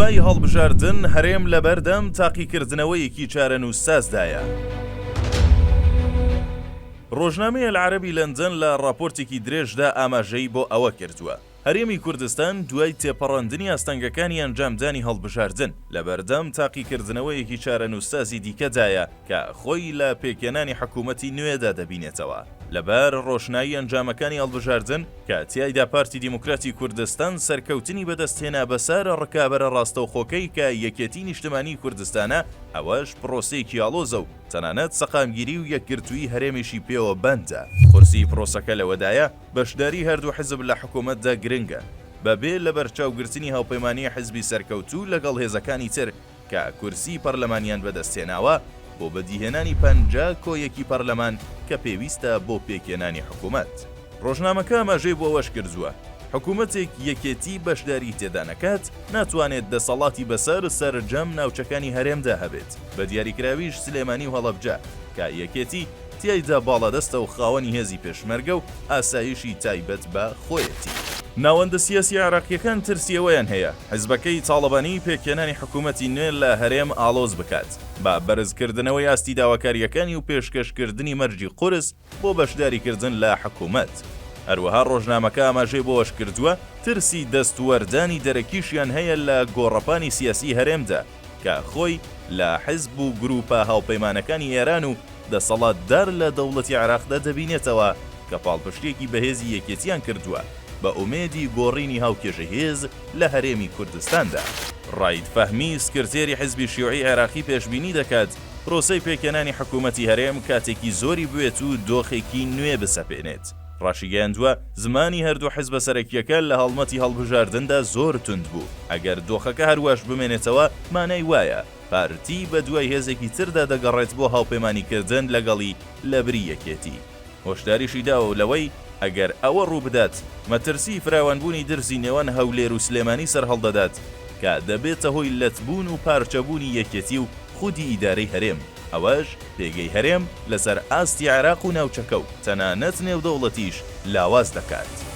دوای هەڵبژاردن هەرێم لە بەردەم تاقیکردنەوەیەکی چارەنووسسازدایە. ڕۆژنامەیە العەرەبی لەندەن لە راپۆرتێکی درێژدا ئاماژەی بۆ ئەوە کردووە هەرێمی کوردستان دوای تێپەڕاندنی ئاستەنگەکانی ئەنجامدانی هەڵبژاردن لە بەردەم تاقیکردنەوەیەکی چارەنووسسازی دیکەدایە کە خۆی لە پێکێنانی حکوومەتی نوێدا دەبینێتەوە. لەبەر ڕۆشنایی ئەنجامەکانی هەڵبژاردن کە تیایدا پارتی دیموکراتی کوردستان سەرکەوتنی بەدەستهێنا بەسەر ڕکابەرە ڕاستەوخۆکەی کە یەکێتی نیشتمانی کوردستانە، ئەوەش پرۆسەیەکی ئاڵۆزە و تەنانەت سەقامگیری و یەکگرتووی هەرێمیشی پێوە بەندە. قورسی پرۆسەکە لەوەدایە بەشداری هەردوو حزب لە حکوومەتدا گرنگە بەبێ لە بەرچاوگرتنی هاوپەیمانی حزبی سەرکەوتوو لەگەڵ هێزەکانی تر کە کورسی پەرلەمانیان بەدەستهێناوە بۆ بەدیهێنانی 50 کۆیەکی پەرلەمان کە پێویستە بۆ پێکێنانی حکوومەت. ڕۆژنامەکە ئاماژەی بۆ ئەوەش کردووە حکوومەتێک یەکێتی بەشداری تێدا نەکات ناتوانێت دەسەڵاتی بەسەر سەرجەم ناوچەکانی هەرێمدا هەبێت. بە دیاریکراویش سلێمانی و هەڵەبجە کە یەکێتی تیایدا باڵادەستە و خاوەنی هێزی پێشمەرگە و ئاسایشی تایبەت بە خۆیەتی. ناوەندە سیاسی عێراقیەکان ترسیەوەیان هەیە حیزبەکەی تاڵەبانی پێکێنانی حکوومەتی نوێ لە هەرێم ئاڵۆز بکات با بەرزکردنەوەی ئاستی داواکاریەکانی و پێشکەشکردنی مەرجی قورس بۆ بەشداریکردن لە حکوومەت. هەروەها ڕۆژنامەکە ئاماژەی بۆش کردووە ترسی دەستوەردانی دەرەکیشیان هەیە لە گۆڕەپانی سیاسی هەرێمدا کە خۆی لە حیزب و گروپە هاوپەیمانەکانی ئێران و دەسەڵاتدار لە دەوڵەتی عێراقدا دەبینێتەوە کە پاڵپشتێکی بەهێزی یەکێتیان کردووە بە ئومێدی گۆڕینی هاوکێشە هێز لە هەرێمی کوردستاندا. ڕاید فەهمی سکرتێری حیزبی شیوعی عێراقی پێشبینی دەکات پرۆسەی پێکێنانی حکوومەتی هەرێم کاتێکی زۆری بوێت و دۆخێکی نوێ بسەپێنێت. ڕاشیگەیاندووە زمانی هەردوو حیزبە سەرەکیەکە لە هەڵمەتی هەڵبژاردندا زۆر تند بوو. ئەگەر دۆخەکە هەروەش بمێنێتەوە مانای وایە پارتی بە دوای هێزێکی تردا دەگەڕێت بۆ هاوپەیمانیکردن لەگەڵی لە بری یەکێتی. هۆشداریشی داوە و لەوەی ئەگەر ئەوە ڕوو بدات مەترسی فراوانبوونی درزی نێوان هەولێر و سلێمانی سەر هەڵدەدات کە دەبێتە هۆی لەتبوون و پارچەبوونی یەکێتی و خودی ئیدارەی هەرێم. ئەوەش پێگەی هەرێم لەسەر ئاستی عێراق و ناوچەکە و تەنانەت نێودەوڵەتیش لاواز دەکات.